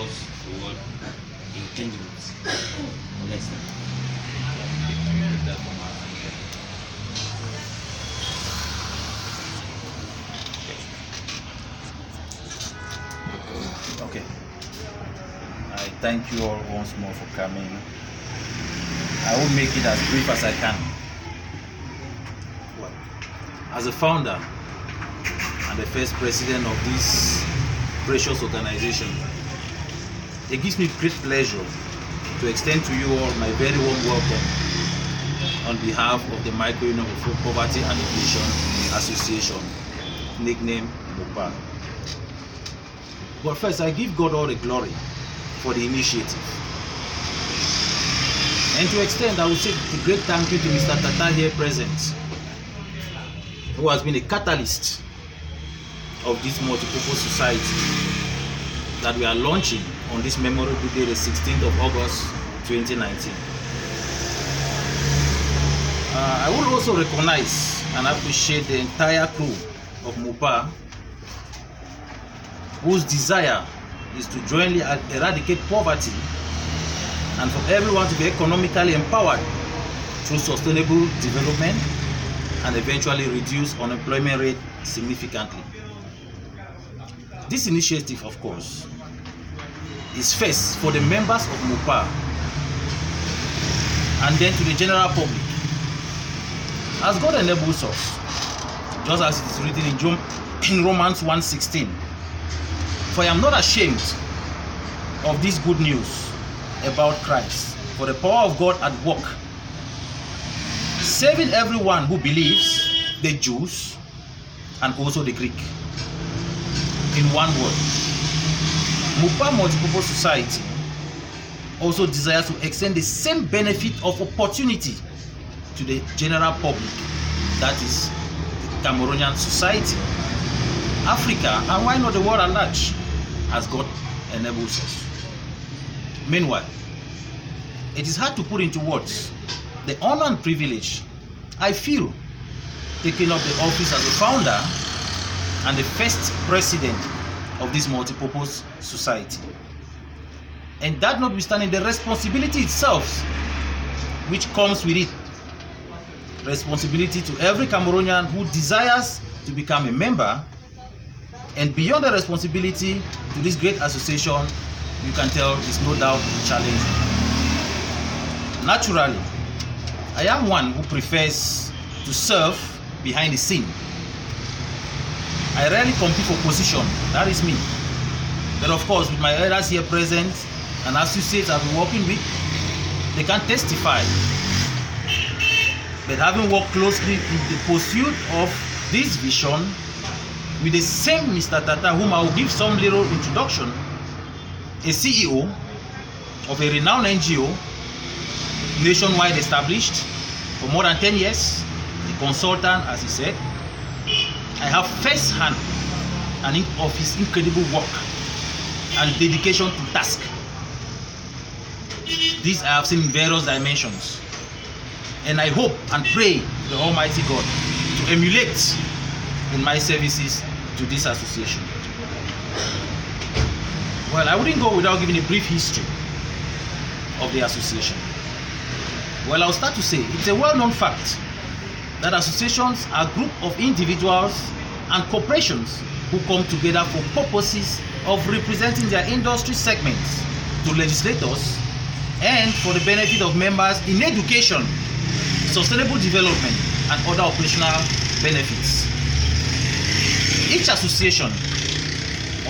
cause the word intangibles. Less than. Okay. I thank you all once more for coming. I will make it as brief as I can. Well, as a founder and the first president of this precious organization, it gives me great pleasure to extend to you all my very warm welcome on behalf of the Micro-Union of Poverty and Alleviation Association, nicknamed MUPA. But first, I give God all the glory for the initiative. And to extend, I will say a great thank you to Mr. Tata here present, who has been a catalyst of this multi-purpose society that we are launching on this memorable day, the 16th of August 2019. I will also recognize and appreciate the entire crew of MUPA, whose desire is to jointly eradicate poverty and for everyone to be economically empowered through sustainable development and eventually reduce unemployment rate significantly. This initiative, of course, is first for the members of MUPA and then to the general public. As God enables us, just as it is written in Romans 1:16, for I am not ashamed of this good news about Christ, for the power of God at work, saving everyone who believes, the Jews and also the Greek. In one word, MUPA Multipurpose Society also desires to extend the same benefit of opportunity to the general public, that is the Cameroonian society, Africa, and why not the world at large, as God enables us. Meanwhile, it is hard to put into words the honor and privilege I feel taking up the office as a founder and the first president of this multipurpose society. And that notwithstanding the responsibility itself which comes with it. Responsibility to every Cameroonian who desires to become a member, and beyond the responsibility to this great association, you can tell is no doubt challenging. Naturally, I am one who prefers to serve behind the scene. I rarely compete for position, that is me. But of course, with my elders here present and associates I've been working with, they can testify. But having worked closely in the pursuit of this vision with the same Mr. Tata, whom I will give some little introduction, a CEO of a renowned NGO, nationwide established for more than 10 years, a consultant, as he said, I have first hand of his incredible work and dedication to task. This I have seen in various dimensions. And I hope and pray to the Almighty God to emulate in my services to this association. Well, I wouldn't go without giving a brief history of the association. Well, I'll start to say it's a well-known fact that associations are a group of individuals and corporations who come together for purposes of representing their industry segments to legislators and for the benefit of members in education, sustainable development, and other operational benefits. Each association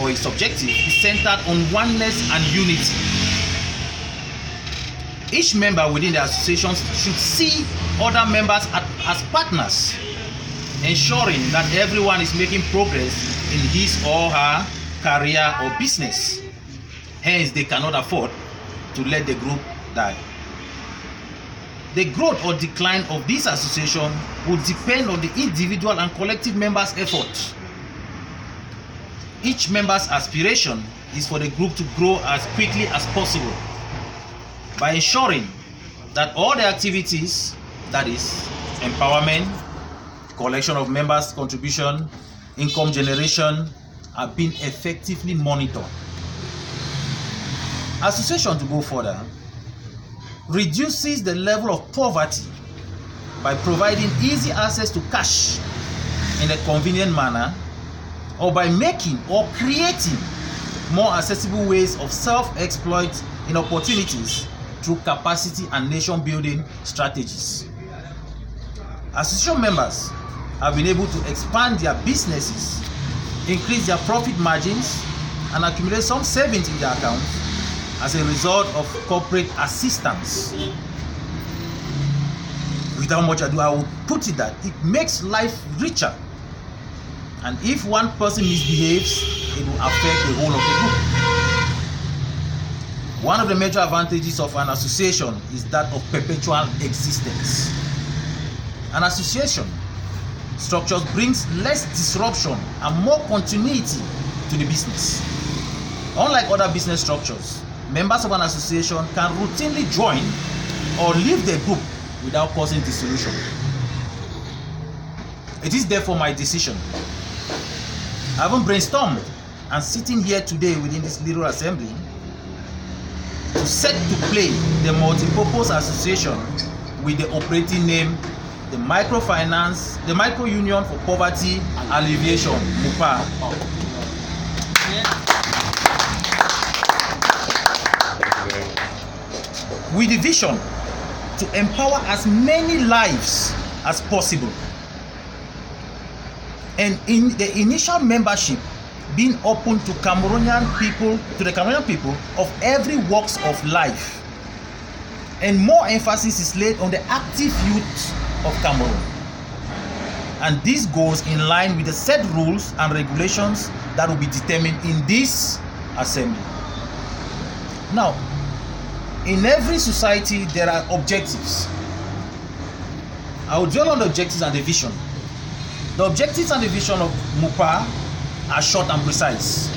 or its objective is centered on oneness and unity. Each member within the association should see other members as partners, ensuring that everyone is making progress in his or her career or business. Hence, they cannot afford to let the group die. The growth or decline of this association will depend on the individual and collective members' effort. Each member's aspiration is for the group to grow as quickly as possible by ensuring that all the activities, that is empowerment, collection of members' contribution, income generation, are being effectively monitored. Association, to go further, reduces the level of poverty by providing easy access to cash in a convenient manner, or by making or creating more accessible ways of self-exploit in opportunities through capacity and nation-building strategies. Association members have been able to expand their businesses, increase their profit margins, and accumulate some savings in their accounts as a result of corporate assistance. Without much ado, I will put it that it makes life richer. And if one person misbehaves, it will affect the whole of the group. One of the major advantages of an association is that of perpetual existence. An association structure brings less disruption and more continuity to the business. Unlike other business structures, members of an association can routinely join or leave the group without causing dissolution. It is therefore my decision, having brainstormed and sitting here today within this little assembly, to set to play the multi-purpose association with the operating name the Micro Union for Poverty Alleviation, MUPA. With the vision to empower as many lives as possible, and in the initial membership being open to the Cameroonian people of every walks of life, and more emphasis is laid on the active youth of Cameroon. And this goes in line with the set rules and regulations that will be determined in this assembly. Now, in every society there are objectives. I will dwell on the objectives and the vision. The objectives and the vision of MUPA are short and precise,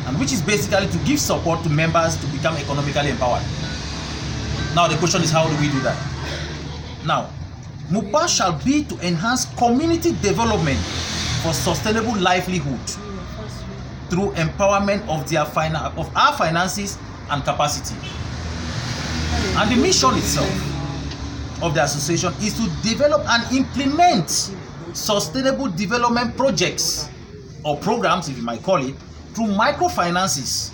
and which is basically to give support to members to become economically empowered. Now the question is, how do we do that? Now, MUPA shall be to enhance community development for sustainable livelihood through empowerment of our finances and capacity. And the mission itself of the association is to develop and implement sustainable development projects or programs, if you might call it, through microfinances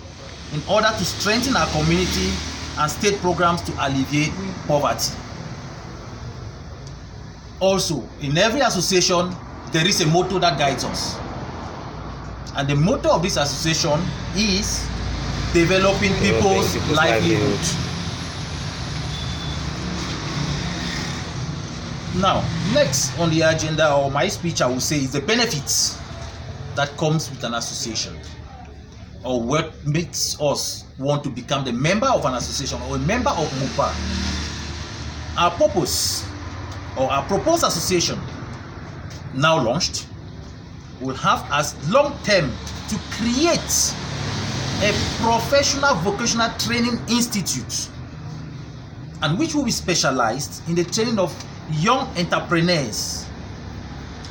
in order to strengthen our community and state programs to alleviate poverty. Also, in every association, there is a motto that guides us. And the motto of this association is developing people's livelihood. Now, next on the agenda, or my speech, I will say, is the benefits that comes with an association, or what makes us want to become the member of an association or a member of MUPA. Our purpose, or our proposed association, now launched, will have as long term to create a professional vocational training institute, and which will be specialized in the training of young entrepreneurs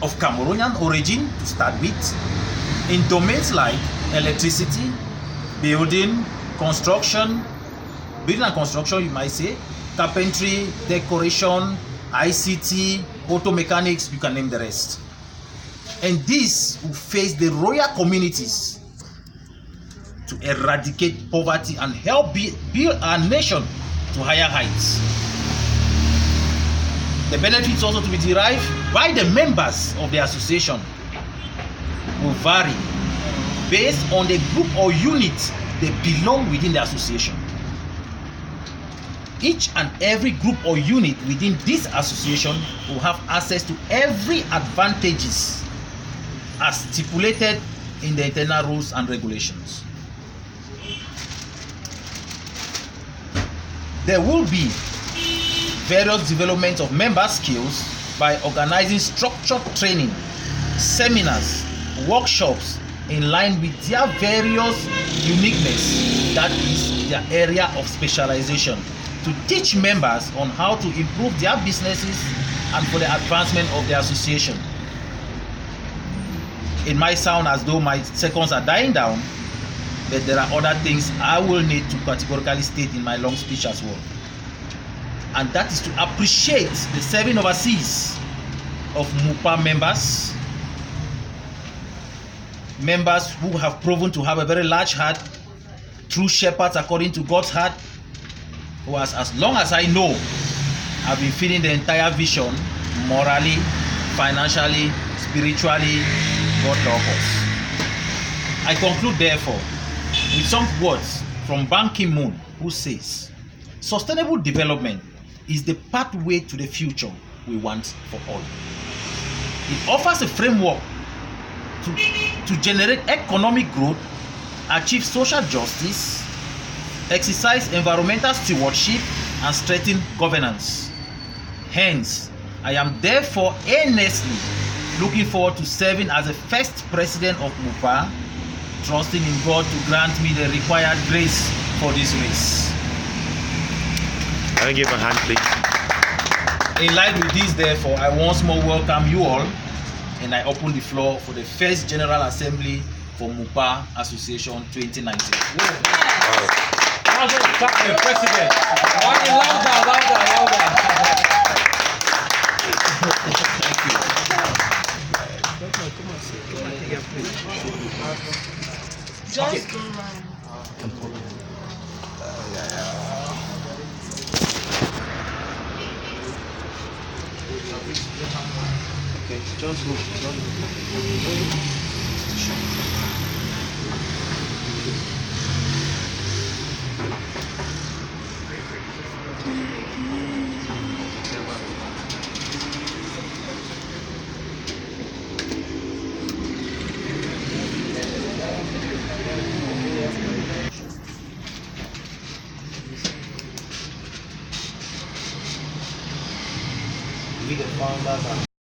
of Cameroonian origin to start with, in domains like electricity, building and construction, you might say, carpentry, decoration, ICT, auto mechanics, you can name the rest. And this will face the royal communities to eradicate poverty and help build our nation to higher heights. The benefits also to be derived by the members of the association will vary based on the group or unit they belong within the association. Each and every group or unit within this association will have access to every advantages as stipulated in the internal rules and regulations. There will be various development of member skills by organizing structured training, seminars, workshops in line with their various uniqueness, that is their area of specialization, to teach members on how to improve their businesses and for the advancement of the association. It might sound as though my seconds are dying down, but there are other things I will need to categorically state in my long speech as well. And that is to appreciate the serving overseas of MUPA members who have proven to have a very large heart, true shepherds according to God's heart, who has, as long as I know, have been feeding the entire vision morally, financially, spiritually. God help us. I conclude therefore with some words from Ban Ki-moon, who says, sustainable development is the pathway to the future we want for all. It offers a framework to generate economic growth, achieve social justice, exercise environmental stewardship, and strengthen governance. Hence, I am therefore earnestly looking forward to serving as the first president of MUPA, trusting in God to grant me the required grace for this race. Can I give a hand, please? In line with this, therefore, I once more welcome you all, and I open the floor for the first General Assembly for MUPA Association 2019. President. Louder. Thank you. Just go round. Okay, just look. We the founders and